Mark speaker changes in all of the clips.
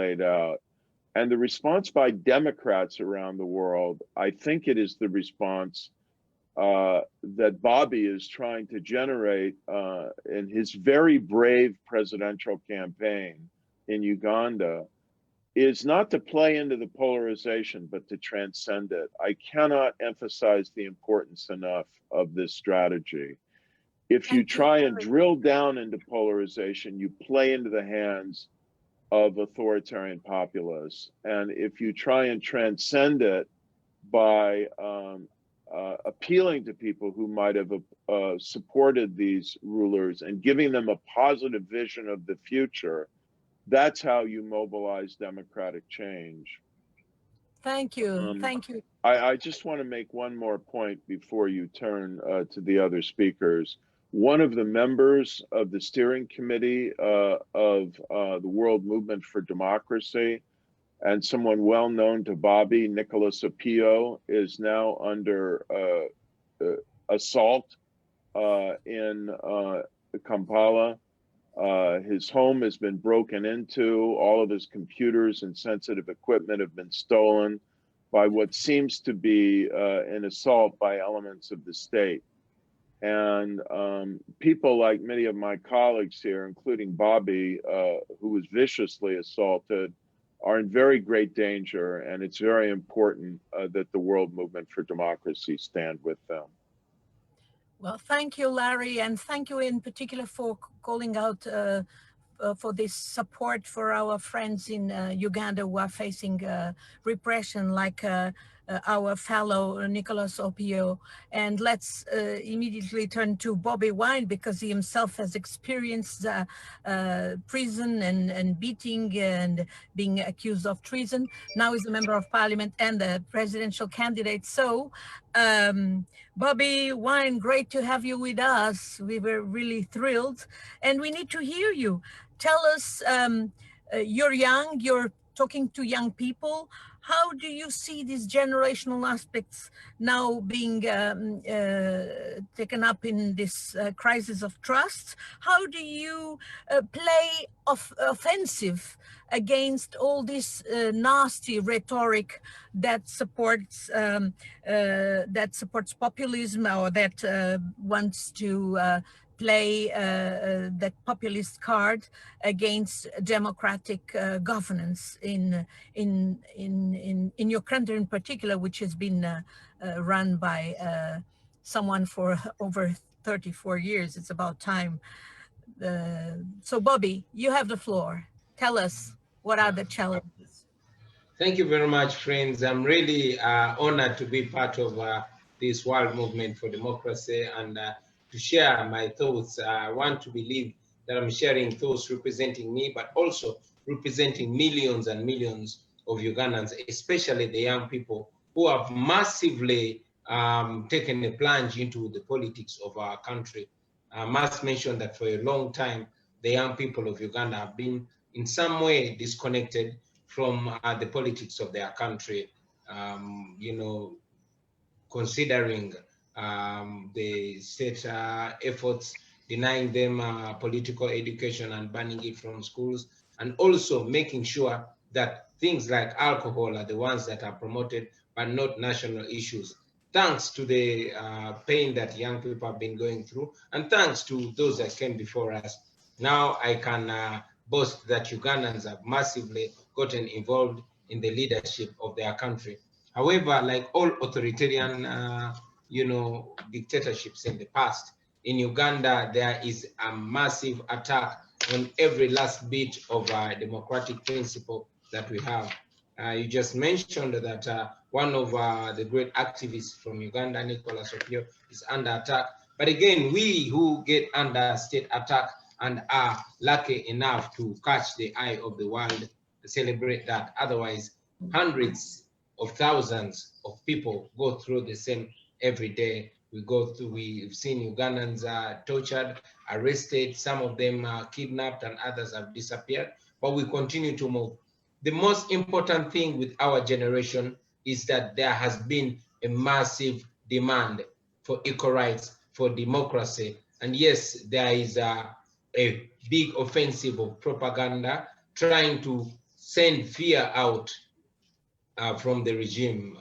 Speaker 1: laid out. And the response by Democrats around the world, I think it is the response that Bobby is trying to generate in his very brave presidential campaign in Uganda, is not to play into the polarization, but to transcend it. I cannot emphasize the importance enough of this strategy. If you try and drill down into polarization, you play into the hands of authoritarian populists. And if you try and transcend it by appealing to people who might have supported these rulers and giving them a positive vision of the future, that's how you mobilize democratic change.
Speaker 2: Thank you. Thank you.
Speaker 1: I just want to make one more point before you turn to the other speakers. One of the members of the steering committee of the World Movement for Democracy, and someone well known to Bobby, Nicholas Apio, is now under assault in Kampala. His home has been broken into. All of his computers and sensitive equipment have been stolen by what seems to be an assault by elements of the state. And people like many of my colleagues here, including Bobby, who was viciously assaulted, are in very great danger. And it's very important that the World Movement for Democracy stand with them.
Speaker 2: Well, thank you, Larry, and thank you in particular for calling out for this support for our friends in Uganda who are facing repression, like our fellow Nicholas Opio. And let's immediately turn to Bobi Wine, because he himself has experienced prison and beating and being accused of treason. Now he's a member of parliament and a presidential candidate. So Bobi Wine, great to have you with us. We were really thrilled, and we need to hear you. Tell us, you're young, you're talking to young people. How do you see these generational aspects now being taken up in this crisis of trust? How do you play offensive against all this nasty rhetoric that supports populism, or that wants to play that populist card against democratic governance in your country in particular, which has been run by someone for over 34 years. It's about time. So Bobby, you have the floor. Tell us, what are the challenges?
Speaker 3: Thank you very much, friends. I'm really honored to be part of this World Movement for Democracy, and to share my thoughts. I want to believe that I'm sharing thoughts representing me, but also representing millions and millions of Ugandans, especially the young people who have massively taken a plunge into the politics of our country. I must mention that for a long time, the young people of Uganda have been in some way disconnected from the politics of their country, you know, considering the state efforts, denying them political education and banning it from schools, and also making sure that things like alcohol are the ones that are promoted, but not national issues. Thanks to the pain that young people have been going through, and thanks to those that came before us, now I can boast that Ugandans have massively gotten involved in the leadership of their country. However, like all authoritarian you know, dictatorships in the past, in Uganda, there is a massive attack on every last bit of democratic principle that we have. You just mentioned that one of the great activists from Uganda, Nicholas Opio, is under attack. But again, we who get under state attack and are lucky enough to catch the eye of the world celebrate that. Otherwise, hundreds of thousands of people go through the same every day. We've seen Ugandans tortured, arrested, some of them kidnapped, and others have disappeared, but we continue to move. The most important thing with our generation is that there has been a massive demand for equal rights, for democracy. And yes, there is a big offensive of propaganda trying to send fear out from the regime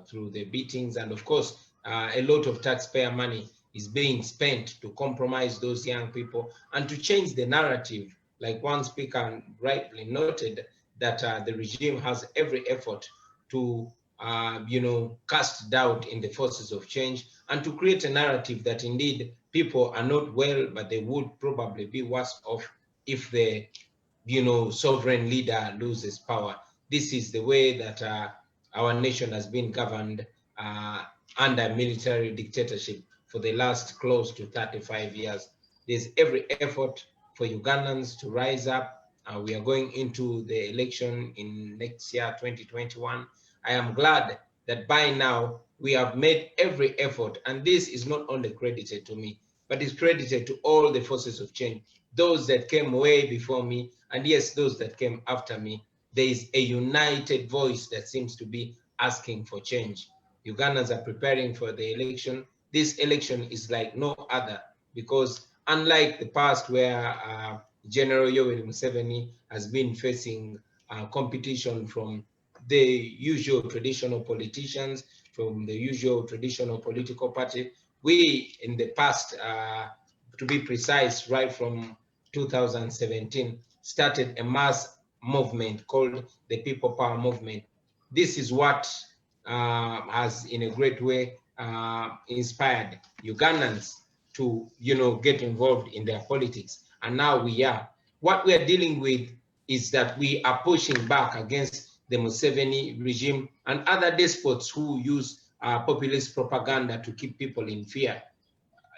Speaker 3: through the beatings. And of course, a lot of taxpayer money is being spent to compromise those young people and to change the narrative. Like one speaker rightly noted, that the regime has every effort to cast doubt in the forces of change and to create a narrative that indeed people are not well, but they would probably be worse off if the sovereign leader loses power. This is the way that our nation has been governed under military dictatorship for the last close to 35 years. There's every effort for Ugandans to rise up. We are going into the election in next year, 2021. I am glad that by now we have made every effort, and this is not only credited to me, but it's credited to all the forces of change, those that came way before me, and yes, those that came after me. There is a united voice that seems to be asking for change. Ugandans are preparing for the election. This election is like no other, because unlike the past where General Yoweri Museveni has been facing competition from the usual traditional politicians, from the usual traditional political party, we in the past, to be precise, right from 2017, started a mass movement called the People Power Movement. This is what has in a great way inspired Ugandans to get involved in their politics. And now we are. What we are dealing with is that we are pushing back against the Museveni regime and other despots who use populist propaganda to keep people in fear.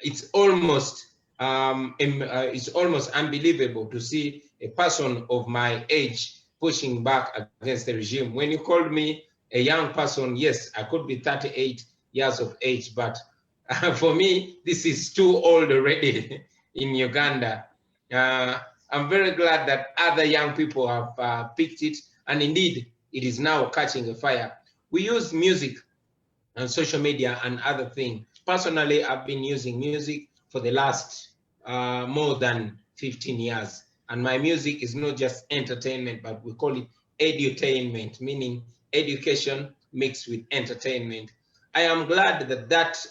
Speaker 3: It's almost unbelievable to see a person of my age pushing back against the regime. When you called me a young person, yes, I could be 38 years of age, but for me, this is too old already in Uganda. I'm very glad that other young people have picked it, and indeed, it is now catching a fire. We use music and social media and other things. Personally, I've been using music for the last more than 15 years. And my music is not just entertainment, but we call it edutainment, meaning education mixed with entertainment. I am glad that that,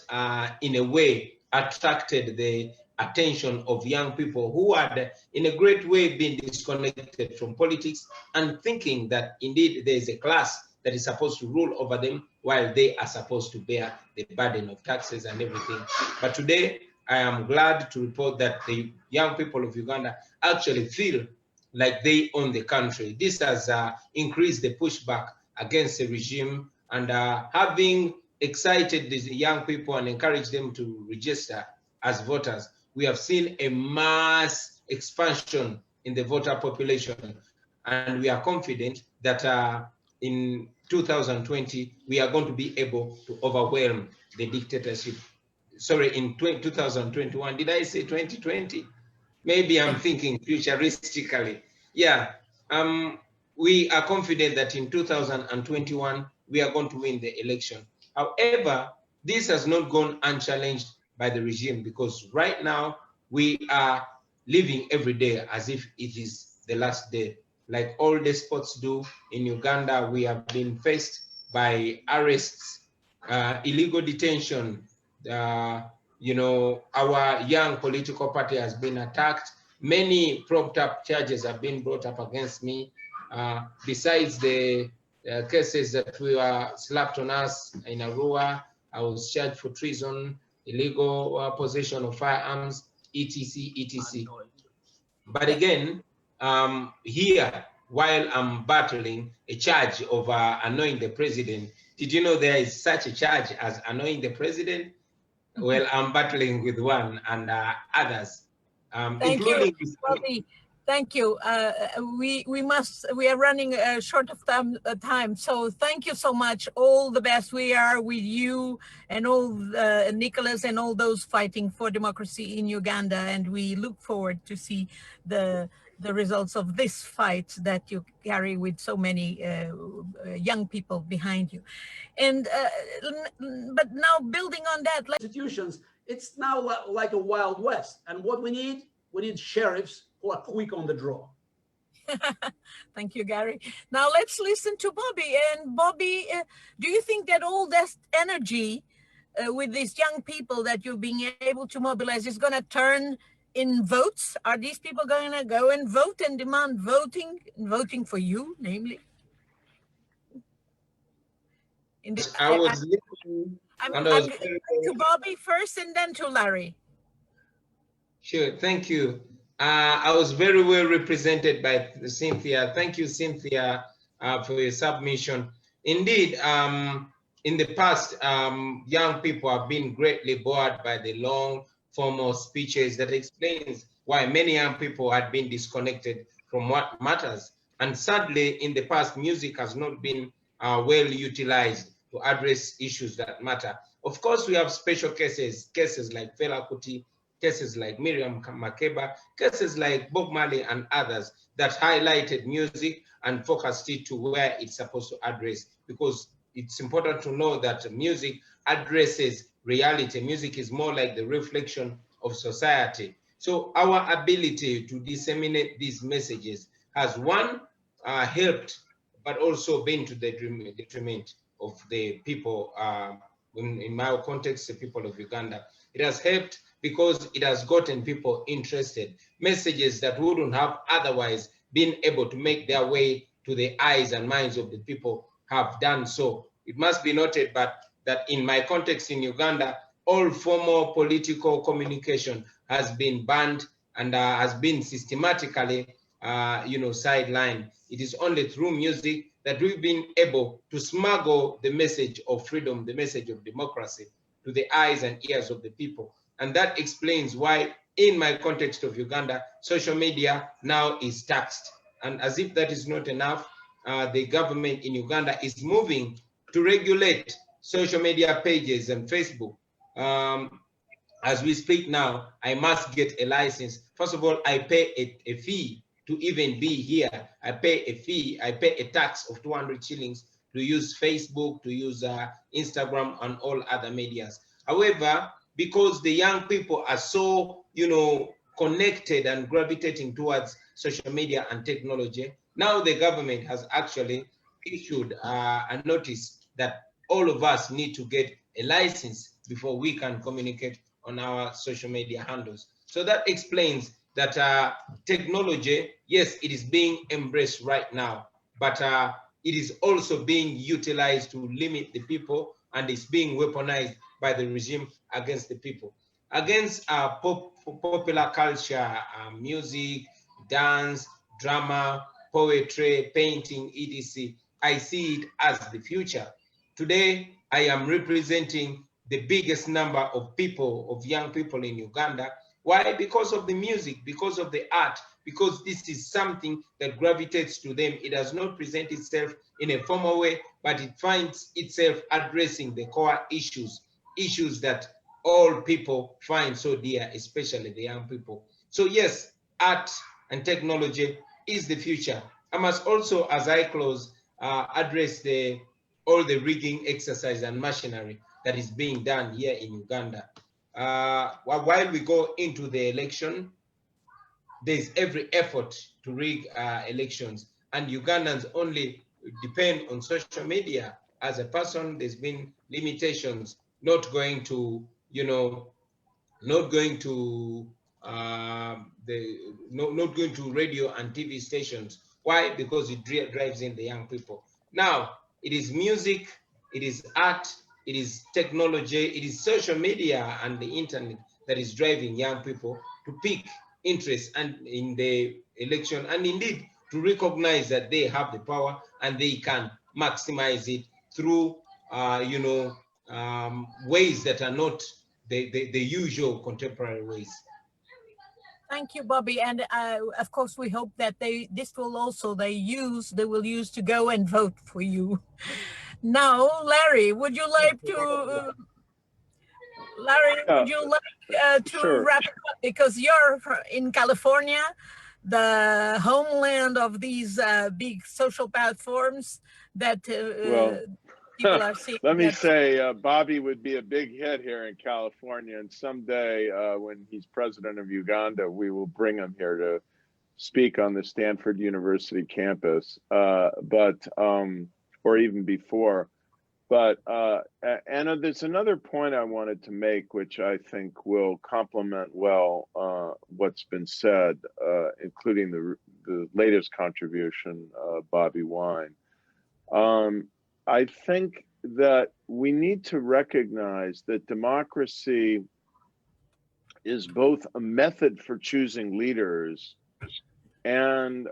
Speaker 3: in a way, attracted the attention of young people who had, in a great way, been disconnected from politics and thinking that indeed there is a class that is supposed to rule over them while they are supposed to bear the burden of taxes and everything. But today, I am glad to report that the young people of Uganda actually feel like they own the country. This has increased the pushback against the regime, and having excited these young people and encouraged them to register as voters, we have seen a mass expansion in the voter population. And we are confident that in 2020, we are going to be able to overwhelm the dictatorship. Sorry, in 2021, did I say 2020? Maybe I'm thinking futuristically. Yeah, we are confident that in 2021, we are going to win the election. However, this has not gone unchallenged by the regime, because right now we are living every day as if it is the last day. Like all despots do in Uganda, we have been faced by arrests, illegal detention. Our young political party has been attacked. Many propped up charges have been brought up against me. Besides the cases that were slapped on us in Arua, I was charged for treason, illegal possession of firearms, etc., etc. But again, here, while I'm battling a charge of annoying the president, did you know there is such a charge as annoying the president? Well, I'm battling with one and others, including
Speaker 2: Bobby. Thank you. We are running short of time. So thank you so much. All the best. We are with you and all Nicholas and all those fighting for democracy in Uganda. And we look forward to see the results of this fight that you carry with so many young people behind you. And but now building on that,
Speaker 4: institutions, it's now like a Wild West. And what we need sheriffs who are quick on the draw.
Speaker 2: Thank you, Gary. Now let's listen to Bobby. And Bobby, do you think that all that energy with these young people that you're being able to mobilize is going to turn in votes? Are these people going to go and vote and demand voting for you, namely?
Speaker 3: I was listening,
Speaker 2: I'm
Speaker 3: and I was
Speaker 2: going to Bobby first and then to Larry.
Speaker 3: Sure, thank you. I was very well represented by Cynthia. Thank you, Cynthia, for your submission. Indeed, in the past, young people have been greatly bored by the long formal speeches that explains why many young people had been disconnected from what matters. And sadly, in the past, music has not been well utilized to address issues that matter. Of course, we have special cases like Fela Kuti, cases like Miriam Makeba, cases like Bob Marley and others that highlighted music and focused it to where it's supposed to address, because it's important to know that music addresses reality. Music is more like the reflection of society. So our ability to disseminate these messages has, one, helped, but also been to the detriment of the people, in my context, the people of Uganda. It has helped because it has gotten people interested. Messages that wouldn't have otherwise been able to make their way to the eyes and minds of the people have done so. It must be noted that in my context in Uganda, all formal political communication has been banned and has been systematically sidelined. It is only through music that we've been able to smuggle the message of freedom, the message of democracy to the eyes and ears of the people. And that explains why, in my context of Uganda, social media now is taxed. And as if that is not enough, the government in Uganda is moving to regulate social media pages and Facebook. As we speak now, I must get a license. First of all, I pay a fee to even be here. I pay a fee, I pay a tax of 200 shillings to use Facebook, to use Instagram and all other medias. However, because the young people are so, connected and gravitating towards social media and technology, now the government has actually issued a notice that all of us need to get a license before we can communicate on our social media handles. So that explains that technology, yes, it is being embraced right now, but it is also being utilized to limit the people, and it's being weaponized by the regime against the people. Against popular culture, music, dance, drama, poetry, painting, etc., I see it as the future. Today, I am representing the biggest number of people, of young people in Uganda. Why? Because of the music, because of the art, because this is something that gravitates to them. It does not present itself in a formal way, but it finds itself addressing the core issues that all people find so dear, especially the young people. So yes, art and technology is the future. I must also, as I close, address all the rigging exercise and machinery that is being done here in Uganda. While we go into the election, there's every effort to rig elections, and Ugandans only depend on social media. As a person, there's been limitations, not going to not going to not going to radio and TV stations. Why? Because it drives in the young people. Now, it is music, it is art, it is technology, it is social media and the internet that is driving young people to pick interest and in the election, and indeed to recognize that they have the power and they can maximize it through ways that are not the usual contemporary ways.
Speaker 2: Thank you, Bobby. And of course, we hope that they will use to go and vote for you. Now, Larry, would you like to? Would you like to
Speaker 1: sure.
Speaker 2: wrap it up? Because you're in California, the homeland of these big social platforms that people are seeing.
Speaker 1: Let me say, Bobby would be a big hit here in California, and someday when he's president of Uganda, we will bring him here speak on the Stanford University campus, or even before. But Anna, there's another point I wanted to make, which I think will complement well what's been said, including the latest contribution, Bobiwine. I think that we need to recognize that democracy is both a method for choosing leaders and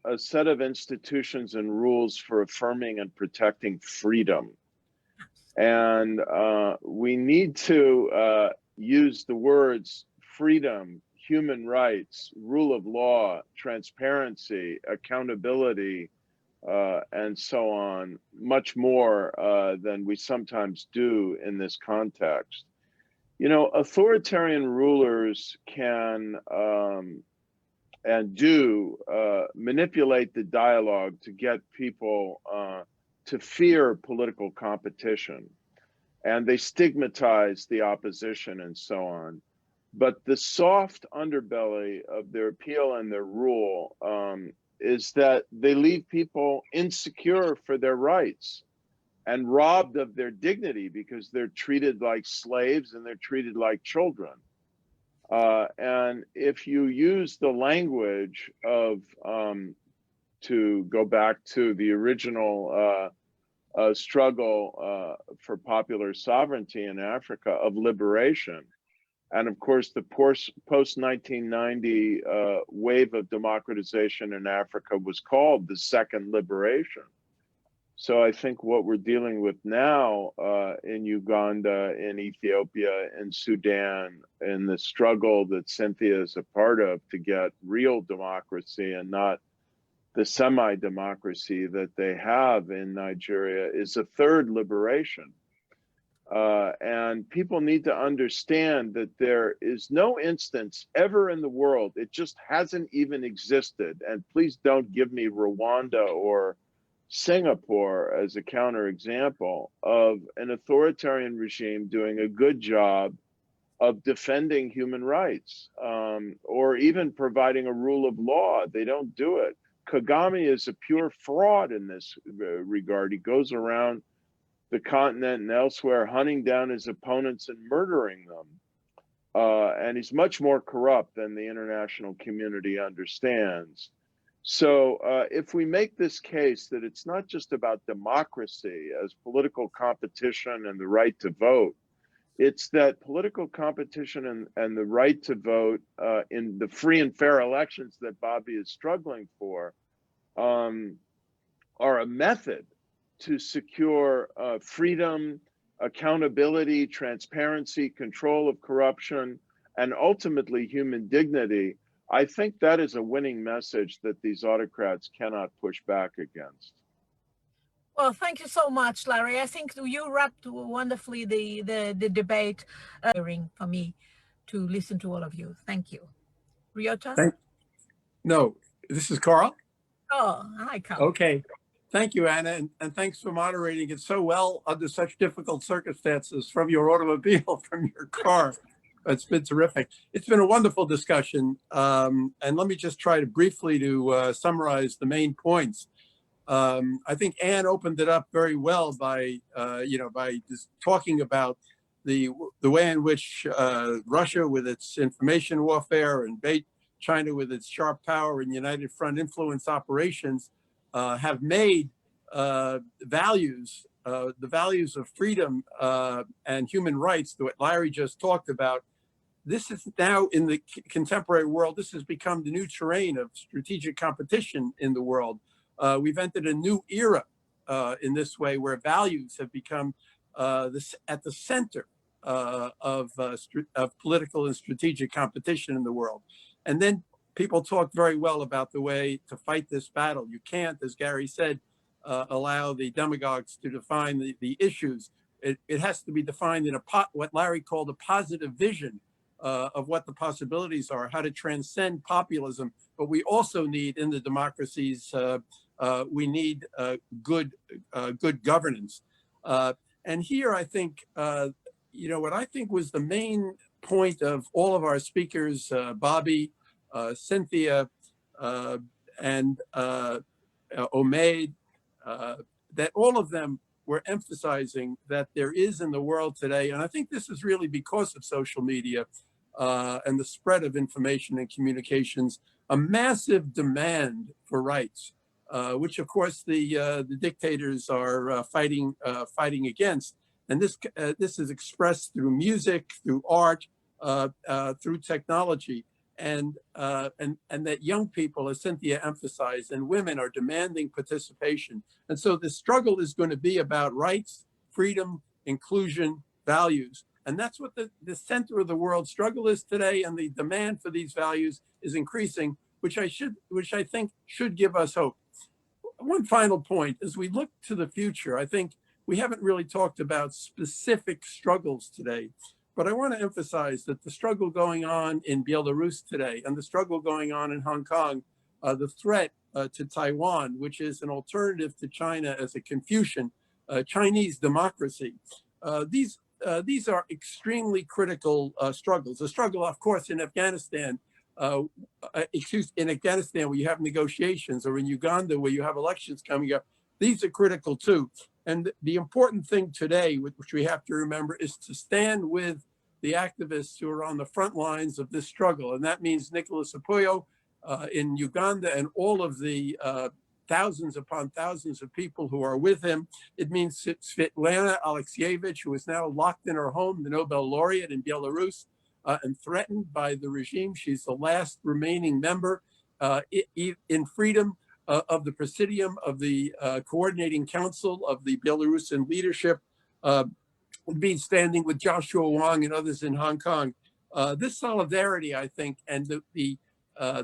Speaker 1: a set of institutions and rules for affirming and protecting freedom. And we need to use the words freedom, human rights, rule of law, transparency, accountability, and so on, much more than we sometimes do in this context. You know, authoritarian rulers can and do manipulate the dialogue to get people to fear political competition, and they stigmatize the opposition and so on. But the soft underbelly of their appeal and their rule is that they leave people insecure for their rights and robbed of their dignity because they're treated like slaves and they're treated like children. And if you use the language of, to go back to the original struggle for popular sovereignty in Africa, of liberation, and of course the post-1990 wave of democratization in Africa was called the Second Liberation. So I think what we're dealing with now in Uganda, in Ethiopia, in Sudan, in the struggle that Cynthia is a part of to get real democracy and not the semi-democracy that they have in Nigeria, is a third liberation. And people need to understand that there is no instance ever in the world, it just hasn't even existed. And please don't give me Rwanda or Singapore as a counterexample of an authoritarian regime doing a good job of defending human rights, or even providing a rule of law. They don't do it. Kagame is a pure fraud in this regard. He goes around the continent and elsewhere hunting down his opponents and murdering them. And he's much more corrupt than the international community understands. So if we make this case that it's not just about democracy as political competition and the right to vote, it's that political competition and the right to vote in the free and fair elections that Bobby is struggling for are a method to secure freedom, accountability, transparency, control of corruption, and ultimately human dignity. I think that is a winning message that these autocrats cannot push back against.
Speaker 2: Well, thank you so much, Larry. I think you wrapped wonderfully the debate. For me to listen to all of you. Thank you. Ryota?
Speaker 5: No, this is Carl.
Speaker 2: Oh, hi, Carl.
Speaker 5: Okay. Thank you, Anna, and thanks for moderating it so well under such difficult circumstances from your automobile, from your car. It's been terrific. It's been a wonderful discussion. And let me just try to briefly to summarize the main points. I think Anne opened it up very well by, by just talking about the way in which Russia, with its information warfare, and China with its sharp power and United Front influence operations, have made the values of freedom and human rights, that what Larry just talked about. This is now, in the contemporary world, this has become the new terrain of strategic competition in the world. We've entered a new era in this way, where values have become at the center of political and strategic competition in the world. And then people talk very well about the way to fight this battle. You can't, as Gary said, allow the demagogues to define the issues. It has to be defined in what Larry called a positive vision of what the possibilities are, how to transcend populism. But we also need, in the democracies, we need good governance. And here, I think, what I think was the main point of all of our speakers, Bobby, Cynthia, and Omaid, that all of them were emphasizing that there is in the world today, and I think this is really because of social media and the spread of information and communications, a massive demand for rights, which of course the dictators are fighting against. And this is expressed through music, through art, through technology, and that young people, as Cynthia emphasized, and women are demanding participation. And so the struggle is going to be about rights, freedom, inclusion, values. And that's what the center of the world struggle is today. And the demand for these values is increasing, which I think should give us hope. One final point, as we look to the future, I think we haven't really talked about specific struggles today, but I want to emphasize that the struggle going on in Belarus today and the struggle going on in Hong Kong, the threat to Taiwan, which is an alternative to China as a Confucian Chinese democracy, these are extremely critical struggles. The struggle, of course, in Afghanistan, in Afghanistan where you have negotiations, or in Uganda where you have elections coming up, these are critical too. And the important thing today, which we have to remember, is to stand with the activists who are on the front lines of this struggle. And that means Nicholas Apoyo in Uganda and all of the thousands upon thousands of people who are with him. It means Svetlana Alexievich, who is now locked in her home, the Nobel laureate in Belarus, and threatened by the regime. She's the last remaining member in freedom of the Presidium of the Coordinating Council of the Belarusian leadership, being standing with Joshua Wong and others in Hong Kong. This solidarity, I think, and the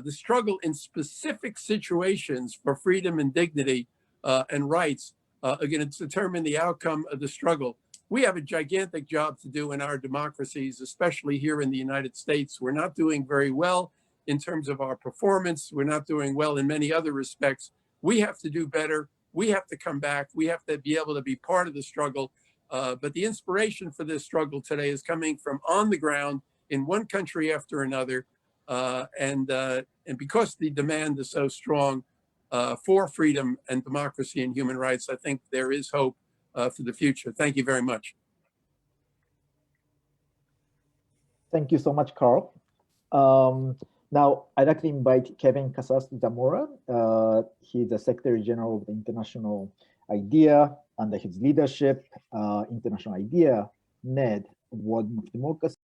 Speaker 5: struggle in specific situations for freedom and dignity and rights are going to determine the outcome of the struggle. We have a gigantic job to do in our democracies, especially here in the United States. We're not doing very well in terms of our performance. We're not doing well in many other respects. We have to do better. We have to come back. We have to be able to be part of the struggle. But the inspiration for this struggle today is coming from on the ground in one country after another. And because the demand is so strong for freedom and democracy and human rights, I think there is hope for the future. Thank you very much.
Speaker 6: Thank you so much, Carl. Now, I'd like to invite Kevin Casas-Zamora. He's the Secretary General of the International IDEA. Under his leadership, International IDEA, NED, World Democracy,